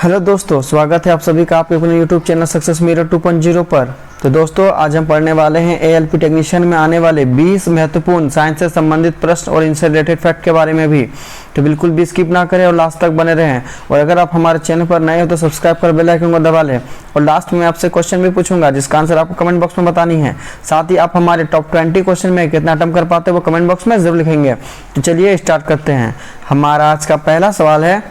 Hello दोस्तों, स्वागत है आप सभी का आपके अपने यूट्यूब चैनल सक्सेस मिरर 2.0 पर। तो दोस्तों, आज हम पढ़ने वाले हैं एएलपी टेक्नीशियन में आने वाले 20 महत्वपूर्ण साइंस से संबंधित प्रश्न और इनसे रिलेटेड फैक्ट के बारे में भी। तो बिल्कुल भी स्किप ना करें और लास्ट तक बने रहें। और अगर आप हमारे चैनल पर नए हो तो सब्सक्राइब कर बेल आइकन को दबा लें। और लास्ट में आपसे क्वेश्चन भी पूछूंगा जिसका आंसर आपको कमेंट बॉक्स में बतानी है। साथ ही आप हमारे टॉप 20 क्वेश्चन में कितना अटेम्प्ट कर पाते हैं वो कमेंट बॉक्स में जरूर लिखेंगे। तो चलिए स्टार्ट करते हैं। हमारा आज का पहला सवाल है,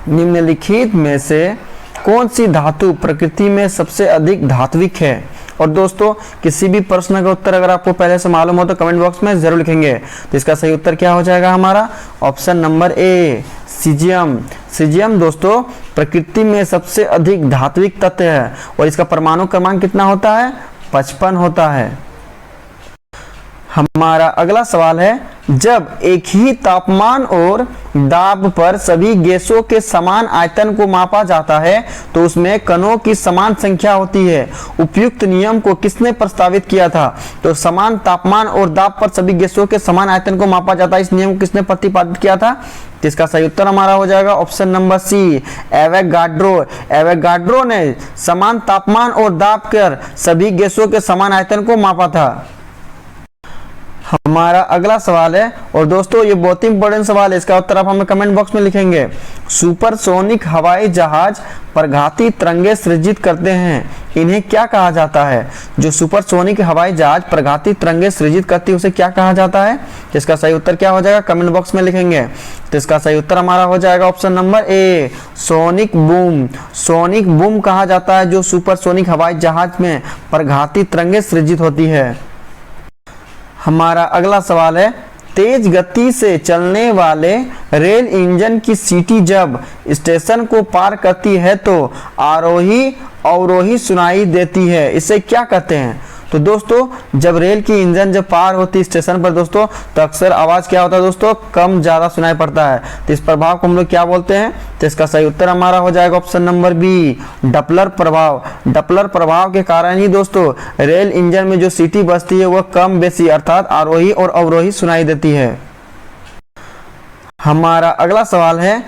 निम्नलिखित में से कौन सी धातु प्रकृति में सबसे अधिक धात्विक है? और दोस्तों, किसी भी प्रश्न का उत्तर अगर आपको पहले से मालूम हो तो कमेंट बॉक्स में जरूर लिखेंगे। तो इसका सही उत्तर क्या हो जाएगा हमारा? Option number A, caesium. Caesium दोस्तों प्रकृति में सबसे अधिक धात्विक तत्व है और इसका परमाणु क्रमांक कितना होता है? 55 होता है। हमारा अगला सवाल है, जब एक ही तापमान और दाब पर सभी गैसों के समान आयतन को मापा जाता है तो उसमें कणों की समान संख्या होती है। उपयुक्त नियम को किसने प्रस्तावित किया था? तो समान तापमान और दाब पर सभी गैसों के समान आयतन को मापा जाता है, इस नियम को किसने प्रतिपादित किया था? इसका सही उत्तर हमारा हो जाएगा option number C, Avogadro. Avogadro ने समान तापमान और दाब कर सभी गैसों के समान आयतन को मापा था। हमारा अगला सवाल है, और दोस्तों ये बहुत ही इंपॉर्टेंट सवाल है, इसका उत्तर आप हमें कमेंट बॉक्स में लिखेंगे। सुपरसोनिक हवाई जहाज प्रघाती तरंगे सृजित करते हैं, इन्हें क्या कहा जाता है? जो सुपरसोनिक हवाई जहाज प्रघाती तरंगे सृजित करती है उसे क्या कहा जाता है? इसका सही उत्तर क्या हो जाएगा? कमेंट बॉक्स में लिखेंगे। तो इसका सही उत्तर हमारा हो जाएगा option number A, sonic boom. Sonic boom कहा जाता है जो सुपरसोनिक हवाई जहाज में प्रघाती तरंगे सृजित होती है। हमारा अगला सवाल है, तेज गति से चलने वाले रेल इंजन की सीटी जब स्टेशन को पार करती है तो आरोही अवरोही सुनाई देती है, इसे क्या कहते हैं? तो दोस्तों, जब रेल की इंजन जब पार होती है स्टेशन पर दोस्तों तो अक्सर आवाज क्या होता है दोस्तों? कम ज्यादा सुनाई पड़ता है। तो इस प्रभाव को हम लोग क्या बोलते हैं? तो इसका सही उत्तर हमारा हो जाएगा ऑप्शन नंबर बी, डपलर प्रभाव। डपलर प्रभाव के कारण ही दोस्तों रेल इंजन में जो सीटी बजती है वह कम बेसी अर्थात आरोही और अवरोही सुनाई देती है। हमारा अगला सवाल है,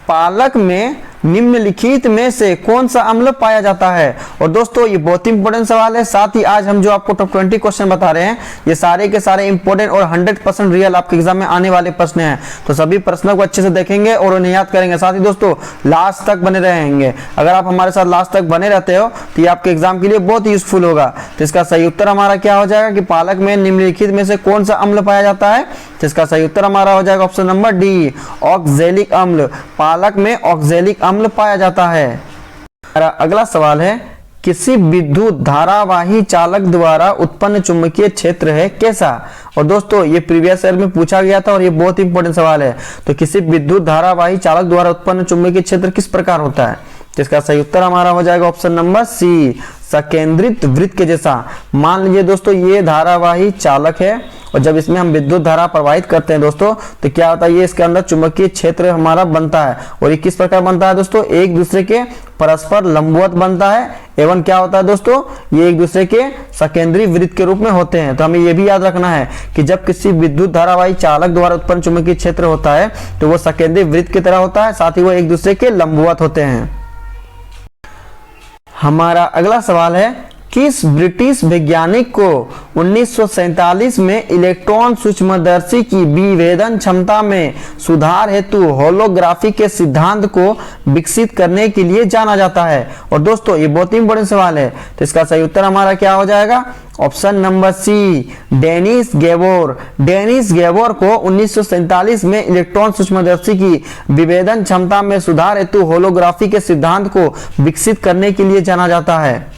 पालक में निम्नलिखित में से कौन सा अम्ल पाया जाता है? और दोस्तों ये बहुत ही इंपॉर्टेंट सवाल है। साथ ही आज हम जो आपको टॉप 20 क्वेश्चन बता रहे हैं ये सारे के सारे इंपॉर्टेंट और 100% रियल आपके एग्जाम में आने वाले प्रश्न हैं। तो सभी प्रश्नों को अच्छे से देखेंगे और उन्हें याद करेंगे। साथ ही दोस्तों लास्ट तक बने रहेंगे। अगर आप हमारे साथ लास्ट तक बने रहते हो तो ये आपके एग्जाम के लिए बहुत यूजफुल होगा। तो इसका सही उत्तर हमारा क्या हो जाएगा कि पालक में निम्नलिखित में से कौन सा अम्ल पाया जाता है? तो इसका सही उत्तर हमारा हो जाएगा ऑप्शन नंबर डी, ऑक्जेलिक अम्ल। पालक में ऑक्जेलिक अम्ल पाया जाता है। हमारा अगला सवाल है, किसी विद्युत धारावाही चालक द्वारा उत्पन्न चुंबकीय क्षेत्र है कैसा? और दोस्तों ये प्रीवियस ईयर में पूछा गया था और ये बहुत इंपॉर्टेंट सवाल है। तो किसी विद्युत धारावाही चालक द्वारा उत्पन्न चुंबकीय क्षेत्र किस प्रकार होता है? इसका सही उत्तर हमारा हो जाएगा ऑप्शन नंबर सी, सकेंद्रित वृत्त के जैसा। मान लीजिए दोस्तों ये धारावाही चालक है और जब इसमें हम विद्युत धारा प्रवाहित करते हैं दोस्तों तो क्या होता है? ये इसके अंदर चुंबकीय क्षेत्र हमारा बनता है और ये किस प्रकार बनता है दोस्तों? एक दूसरे के परस्पर लंबवत बनता है एवं क्या होता है दोस्तों? ये एक दूसरे के सकेंद्रीय वृत्त के रूप में होते हैं। तो हमें ये भी याद रखना है कि जब किसी विद्युत धारावाही चालक द्वारा उत्पन्न चुंबकीय क्षेत्र होता है तो वो सकेंद्रीय वृत्त की तरह होता है, साथ ही वो एक दूसरे के लंबवत होते हैं। हमारा अगला सवाल है, किस ब्रिटिश वैज्ञानिक को 1947 में इलेक्ट्रॉन सूक्ष्मदर्शी की विभेदन क्षमता में सुधार हेतु होलोग्राफी के सिद्धांत को विकसित करने के लिए जाना जाता है? और दोस्तों ये बहुत ही इंपॉर्टेंट सवाल है। तो इसका सही उत्तर हमारा क्या हो जाएगा? Option number C, Dennis Gabor. Dennis Gabor को 1947 में इलेक्ट्रॉन सूक्ष्मदर्शी की विभेदन क्षमता में सुधार हेतु होलोग्राफी के सिद्धांत को विकसित करने के लिए जाना जाता है।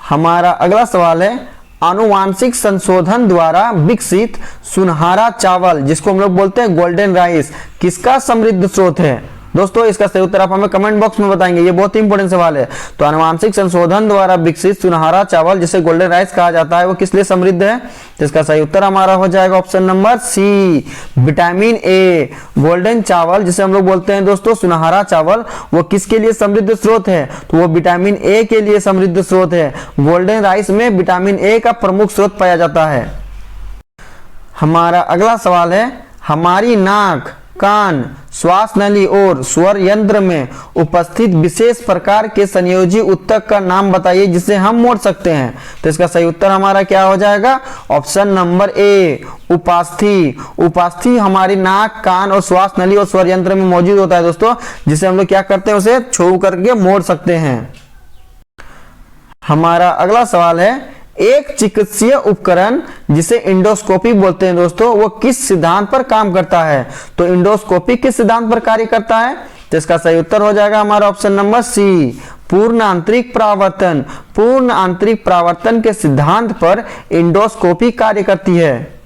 हमारा अगला सवाल है, आनुवांशिक संशोधन द्वारा विकसित सुनहरा चावल जिसको हम लोग बोलते हैं गोल्डन राइस किसका समृद्ध स्रोत है? दोस्तों इसका सही उत्तर आप हमें कमेंट बॉक्स में बताएंगे। ये बहुत ही इंपॉर्टेंट सवाल है। तो आनुवांशिक संशोधन द्वारा विकसित सुनहरा चावल जिसे गोल्डन राइस कहा जाता है वो किस लिए समृद्ध है? तो इसका सही उत्तर हमारा हो जाएगा option number C, vitamin A. Golden चावल जिसे हम लोग बोलते हैं दोस्तों सुनहरा चावल वो किसके लिए समृद्ध स्रोत है? तो वो विटामिन ए के लिए समृद्ध स्रोत है। गोल्डन राइस में विटामिन ए का प्रमुख स्रोत पाया जाता है। हमारा अगला सवाल है, हमारी नाक कान, श्वास नली और स्वर यंत्र में उपस्थित विशेष प्रकार के संयोजी उत्तक का नाम बताइए जिसे हम मोड़ सकते हैं। तो इसका सही उत्तर हमारा क्या हो जाएगा? ऑप्शन नंबर ए, उपास्थि। उपास्थि हमारी नाक, कान और श्वास नली और स्वर यंत्र में मौजूद होता है दोस्तों, जिसे हम लोग क्या करते हैं, उसे छू करके मोड़ सकते हैं। हमारा अगला सवाल है, एक चिकित्सीय उपकरण जिसे इंडोस्कोपी बोलते हैं दोस्तों, वो किस सिद्धांत पर काम करता है? तो इंडोस्कोपी किस सिद्धांत पर कार्य करता है? तो इसका सही उत्तर हो जाएगा हमारा ऑप्शन नंबर सी, पूर्ण आंतरिक परावर्तन। पूर्ण आंतरिक परावर्तन के सिद्धांत पर इंडोस्कोपी कार्य करती है।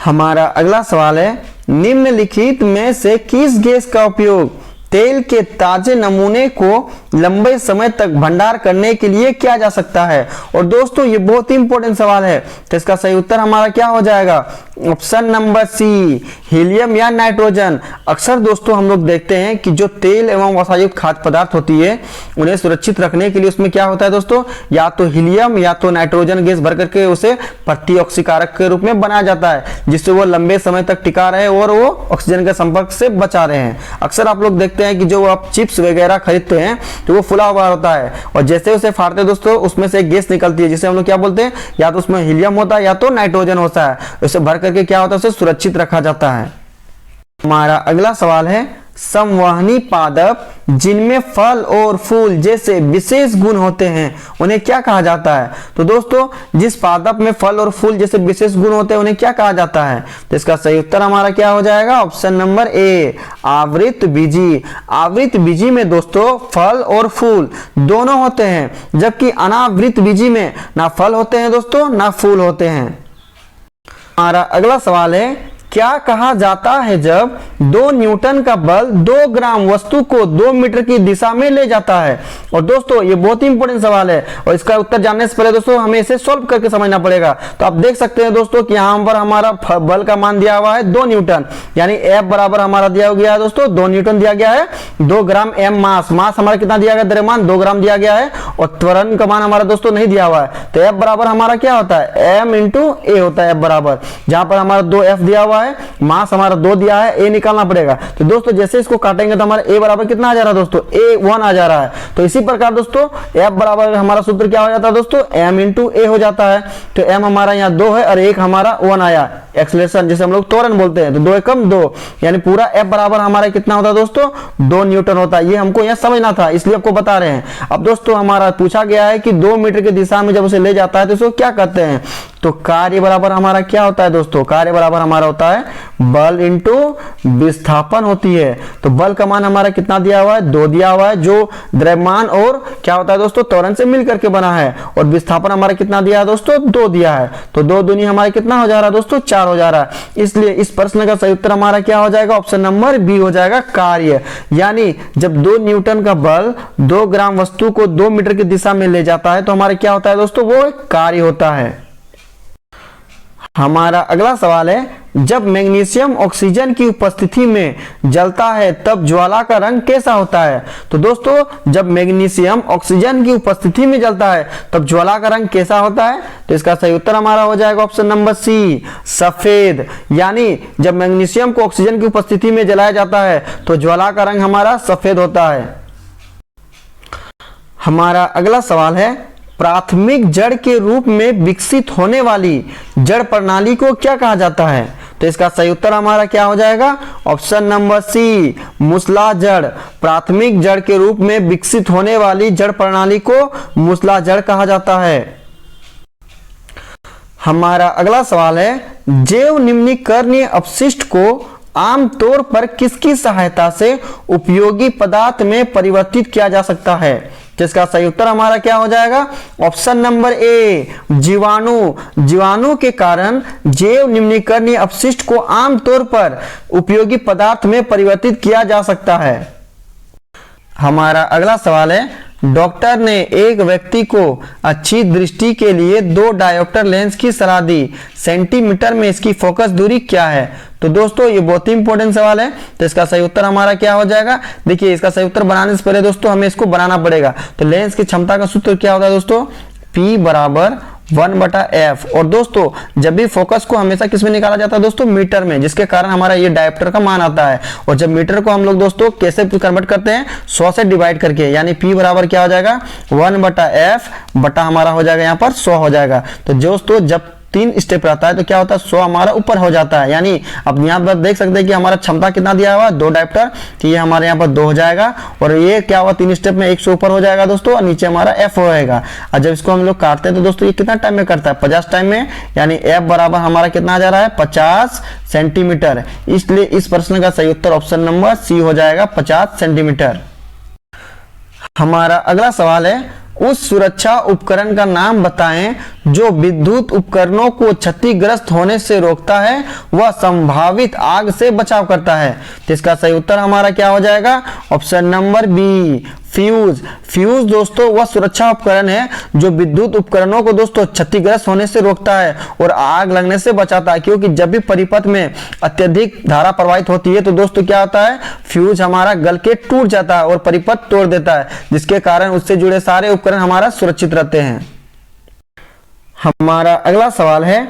हमारा अगला सवाल है, निम्नलिखित में से किस गैस का उपयोग तेल के ताजे नमूने को लंबे समय तक भंडार करने के लिए किया जा सकता है? और दोस्तों ये बहुत ही इंपॉर्टेंट सवाल है, तो इसका सही उत्तर हमारा क्या हो जाएगा? ऑप्शन नंबर सी, हीलियम या नाइट्रोजन। अक्सर दोस्तों हम लोग देखते हैं कि जो तेल एवं वसायुक्त खाद्य पदार्थ होती है, उन्हें सुरक्षित रखने के लिए उसमें क्या होता है दोस्तों, या तो हीलियम या तो नाइट्रोजन गैस भर करके उसे प्रतिऑक्सीकारक के रूप में बनाया जाता है, जिससे वो लंबे समय तक टिका रहे और वो ऑक्सीजन के संपर्क से बचा रहे हैं। अक्सर आप लोग देखते हैं कि जो आप चिप्स वगैरह खरीदते हैं तो वो फुला हुआ होता है, और जैसे उसे फाड़ते हैं दोस्तों, उसमें से एक गैस निकलती है जिसे हम लोग क्या बोलते हैं, या तो उसमें हीलियम होता है या तो नाइट्रोजन होता है। उसे भर करके क्या होता है, उसे सुरक्षित रखा जाता है। हमारा अगला सवाल है, संवहनी पादप जिनमें फल और फूल जैसे विशेष गुण होते हैं उन्हें क्या कहा जाता है? तो दोस्तों जिस पादप में फल और फूल जैसे विशेष गुण होते हैं उन्हें क्या कहा जाता है? तो इसका सही उत्तर हमारा क्या हो जाएगा? ऑप्शन नंबर ए, आवृत बीजी। आवृत बीजी में दोस्तों फल और फूल दोनों होते हैं, जबकि अनावृत बीजी में ना फल होते हैं दोस्तों ना फूल होते हैं। हमारा अगला सवाल है, क्या कहा जाता है जब 2 न्यूटन का बल 2 ग्राम वस्तु को 2 मीटर की दिशा में ले जाता है? और दोस्तों ये बहुत ही इंपॉर्टेंट सवाल है, और इसका उत्तर जानने से पहले दोस्तों हमें इसे सॉल्व करके समझना पड़ेगा। तो आप देख सकते हैं दोस्तों कि यहाँ पर हमारा बल का मान दिया हुआ है 2 न्यूटन, यानी F बराबर हमारा दिया गया है दोस्तों 2 न्यूटन दिया गया है, 2 ग्राम M मास हमारा कितना दिया गया, द्रव्यमान 2 ग्राम दिया गया है, और त्वरण का मान हमारा दोस्तों नहीं दिया हुआ है। तो F बराबर हमारा क्या होता है, M इंटू A होता है। F बराबर जहां पर हमारा 2F दिया हुआ है, मास हमारा 2 दिया है, A निकालना पड़ेगा। तो दोस्तों जैसे इसको काटेंगे तो हमारा A बराबर कितना आ जा रहा है दोस्तों, A1 आ जा रहा है। तो इसी प्रकार दोस्तों F बराबर हमारा सूत्र क्या हो जाता है दोस्तों, M इंटू A हो जाता है। तो M हमारा यहाँ 2 है और 1 हमारा 1 आया, एक्सेलरेशन जिसे हम लोग त्वरण बोलते हैं। तो 2 एकम 2, यानी पूरा F बराबर हमारा कितना होता है दोस्तों, 2 न्यूटन होता है। ये हमको यहाँ समझना था, इसलिए आपको बता रहे हैं। अब दोस्तों हमारा पूछा गया है कि 2 मीटर की दिशा में जब उसे ले जाता है तो उसको क्या कहते हैं? तो कार्य बराबर हमारा क्या होता है दोस्तों, कार्य बराबर हमारा होता है बल इंटू विस्थापन होती है। तो बल का मान हमारा कितना दिया हुआ है, 2 दिया हुआ है, जो द्रव्यमान और क्या होता है दोस्तों, त्वरण से मिल करके बना है। और विस्थापन हमारा कितना दिया है दोस्तों, 2 दिया है। तो 2 दूनी हमारा कितना हो जा रहा है दोस्तों, 4 हो जा रहा है। इसलिए इस प्रश्न का सही उत्तर हमारा क्या हो जाएगा, ऑप्शन नंबर बी हो जाएगा, कार्य। यानी जब 2 न्यूटन का बल 2 ग्राम वस्तु को 2 मीटर की दिशा में ले जाता है तो हमारा क्या होता है दोस्तों, वो एक कार्य होता है। हमारा अगला सवाल है, जब मैग्नीशियम ऑक्सीजन की उपस्थिति में जलता है तब ज्वाला का रंग कैसा होता है? तो दोस्तों जब मैग्नीशियम ऑक्सीजन की उपस्थिति में जलता है तब ज्वाला का रंग कैसा होता है? तो इसका सही उत्तर हमारा हो जाएगा ऑप्शन नंबर सी, सफेद। यानी जब मैग्नीशियम को ऑक्सीजन की उपस्थिति में जलाया जाता है तो ज्वाला का रंग हमारा सफेद होता है। हमारा अगला सवाल है, प्राथमिक जड़ के रूप में विकसित होने वाली जड़ प्रणाली को क्या कहा जाता है? तो इसका सही उत्तर हमारा क्या हो जाएगा, ऑप्शन नंबर सी, मूसलाजड़। प्राथमिक जड़ के रूप में विकसित होने वाली जड़ प्रणाली को मूसलाजड़ कहा जाता है। हमारा अगला सवाल है, जैव निम्नीकरणीय अपशिष्ट को आमतौर पर किसकी सहायता से उपयोगी पदार्थ में परिवर्तित किया जा सकता है? जिसका सही उत्तर हमारा क्या हो जाएगा, ऑप्शन नंबर ए, जीवाणु। जीवाणु के कारण जैव निम्नीकरणीय अपशिष्ट को आमतौर पर उपयोगी पदार्थ में परिवर्तित किया जा सकता है। हमारा अगला सवाल है, डॉक्टर ने एक व्यक्ति को अच्छी दृष्टि के लिए 2 डायोप्टर लेंस की सलाह दी, सेंटीमीटर में इसकी फोकस दूरी क्या है? तो दोस्तों ये बहुत ही इंपॉर्टेंट सवाल है। तो इसका सही उत्तर हमारा क्या हो जाएगा, देखिए इसका सही उत्तर बनाने से पहले दोस्तों हमें इसको बनाना पड़ेगा। तो लेंस की क्षमता का सूत्र क्या होता है दोस्तों, P बराबर 1/f। और दोस्तों जब भी फोकस को हमेशा किस में निकाला जाता है दोस्तों, मीटर में, जिसके कारण हमारा ये डायोप्टर का मान आता है। और जब मीटर को हम लोग दोस्तों कैसे कन्वर्ट करते हैं, 100 से डिवाइड करके, यानी p बराबर क्या हो जाएगा 1/f बटा हमारा हो जाएगा यहाँ पर 100 हो जाएगा। तो दोस्तों जब 3 स्टेप रहता है तो क्या होता है 100 हमारा ऊपर हो जाता है। यानी अब यहाँ पर देख सकते हैं कि हमारा क्षमता कितना दिया हुआ है 2 डायोप्टर, तो ये हमारे यहाँ पर 2 हो जाएगा। और ये क्या हुआ 3 स्टेप में 100 ऊपर हो जाएगा दोस्तों, और नीचे हमारा f होएगा। और जब इसको हम लोग काटते हैं तो दोस्तों ये कितना टाइम में करता है 50 टाइम में, यानी f बराबर हमारा कितना आ जा रहा है 50 सेंटीमीटर। इसलिए इस प्रश्न का सही उत्तर ऑप्शन नंबर सी हो जाएगा 50 सेंटीमीटर। हमारा अगला सवाल है, उस सुरक्षा उपकरण का नाम बताएं जो विद्युत उपकरणों को क्षतिग्रस्त होने से रोकता है व संभावित आग से बचाव करता है। तो इसका सही उत्तर हमारा क्या हो जाएगा option number B, fuse. Fuse दोस्तों वह सुरक्षा उपकरण है जो विद्युत उपकरणों को दोस्तों क्षतिग्रस्त होने से रोकता है और आग लगने से बचाता है। क्योंकि जब भी परिपथ में अत्यधिक धारा प्रवाहित होती है तो दोस्तों क्या होता है, फ्यूज हमारा गल के टूट जाता है और परिपथ तोड़ देता है, जिसके कारण उससे जुड़े सारे उपकरण हमारा सुरक्षित रहते हैं। हमारा अगला सवाल है,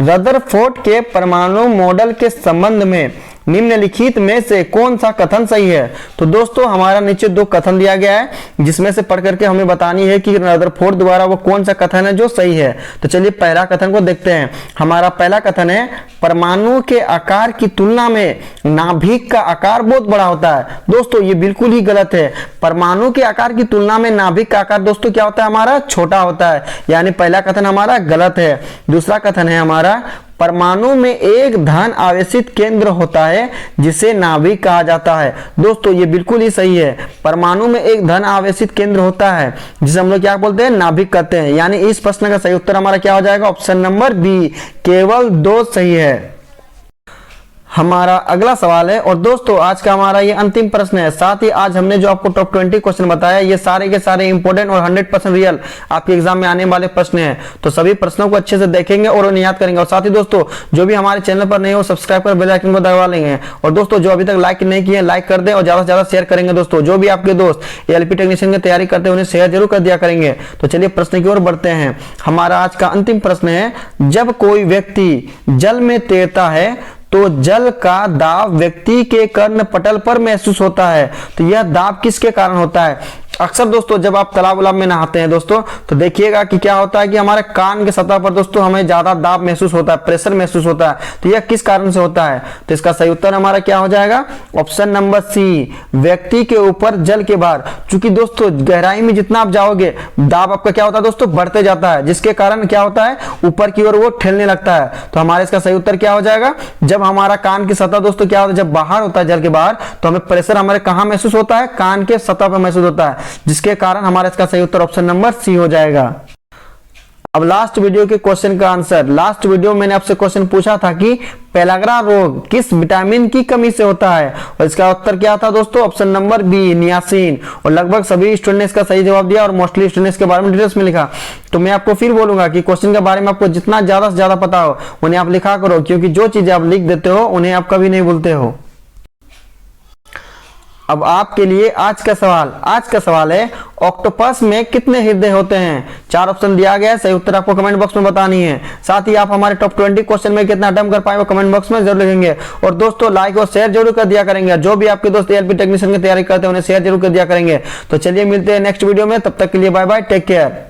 रदरफोर्ड के परमाणु मॉडल के संबंध में निम्नलिखित में से कौन सा कथन सही है। तो दोस्तों हमारा नीचे 2 कथन दिया गया है, जिसमें से पढ़ करके हमें बतानी है कि रदरफोर्ड द्वारा वो कौन सा कथन है जो सही है। तो चलिए पहला कथन को देखते हैं। हमारा पहला कथन है, परमाणु के आकार की तुलना में नाभिक का आकार बहुत बड़ा होता है। दोस्तों ये बिल्कुल ही गलत है। परमाणु के आकार की तुलना में नाभिक का आकार दोस्तों क्या होता है हमारा छोटा होता है, यानी पहला कथन हमारा गलत है। दूसरा कथन है हमारा, परमाणु में एक धन आवेशित केंद्र होता है जिसे नाभिक कहा जाता है। दोस्तों ये बिल्कुल ही सही है। परमाणु में एक धन आवेशित केंद्र होता है जिसे हम लोग क्या बोलते हैं, नाभिक कहते हैं। यानी इस प्रश्न का सही उत्तर हमारा क्या हो जाएगा ऑप्शन नंबर बी, केवल 2 सही है। हमारा अगला सवाल है, और दोस्तों आज का हमारा ये अंतिम प्रश्न है। साथ ही आज हमने जो आपको टॉप 20 क्वेश्चन बताया ये सारे के सारे इंपॉर्टेंट और 100% रियल आपके एग्जाम में आने वाले प्रश्न हैं। तो सभी प्रश्नों को अच्छे से देखेंगे और उन्हें याद करेंगे। और साथ ही दोस्तों जो भी हमारे चैनल पर नहीं हो सब्सक्राइब कर बेल आइकन को दबा लेंगे। और दोस्तों जो अभी तक लाइक नहीं किए लाइक कर दें और ज्यादा से ज्यादा शेयर करेंगे। दोस्तों जो भी आपके दोस्त एलपी टेक्नीशियन की तैयारी करते हैं उन्हें शेयर जरूर कर दिया करेंगे। तो चलिए प्रश्न की ओर बढ़ते हैं। हमारा आज का अंतिम प्रश्न है, जब कोई व्यक्ति जल में तैरता है तो जल का दाब व्यक्ति के कर्ण पटल पर महसूस होता है। तो यह दाब किसके कारण होता है। अक्सर दोस्तों जब आप तालाब में नहाते हैं दोस्तों तो देखिएगा कि क्या होता है कि हमारे कान के सतह पर दोस्तों हमें ज्यादा दाब महसूस होता है, प्रेशर महसूस होता है। तो यह किस कारण से होता है। तो इसका सही उत्तर हमारा क्या हो जाएगा ऑप्शन नंबर सी, व्यक्ति के ऊपर जल के बाहर। चूंकि दोस्तों गहराई में जितना आप जाओगे दाब आपका क्या होता है दोस्तों बढ़ते जाता है, जिसके कारण क्या होता है ऊपर की ओर वो ठेलने लगता है। तो हमारे इसका सही उत्तर क्या हो जाएगा, जब हमारा कान की सतह दोस्तों क्या होता है जब बाहर होता है जल के बाहर तो हमें प्रेशर हमारे कहां महसूस होता है, कान के सतह पर महसूस होता है, जिसके कारण हमारा इसका सही उत्तर ऑप्शन नंबर सी हो जाएगा। अब लास्ट वीडियो के क्वेश्चन का आंसर। लास्ट वीडियो मैंने आपसे क्वेश्चन पूछा था कि पेलाग्रा रोग किस विटामिन की कमी से होता है, और इसका उत्तर क्या था दोस्तों ऑप्शन नंबर बी, नियासिन। और लगभग सभी स्टूडेंट ने इसका सही जवाब दिया और मोस्टली स्टूडेंट के बारे में डिटेल्स में लिखा। तो मैं आपको फिर बोलूंगा कि क्वेश्चन के बारे में आपको जितना ज्यादा से ज्यादा पता हो उन्हें आप लिखा करो, क्योंकि जो चीजें आप लिख देते हो उन्हें आप कभी नहीं भूलते हो। अब आपके लिए आज का सवाल है, ऑक्टोपस में कितने हृदय होते हैं। 4 ऑप्शन दिया गया है, सही उत्तर आपको कमेंट बॉक्स में बतानी है। साथ ही आप हमारे टॉप 20 क्वेश्चन में कितना अटेम्प्ट कर पाए वो कमेंट बॉक्स में जरूर लिखेंगे। और दोस्तों लाइक और शेयर जरूर कर दिया करेंगे। जो भी आपके दोस्त एलपी टेक्नीशियन की तैयारी करते हैं उन्हें शेयर जरूर कर दिया करेंगे। तो चलिए मिलते हैं नेक्स्ट वीडियो में, तब तक के लिए बाय बाय, टेक केयर।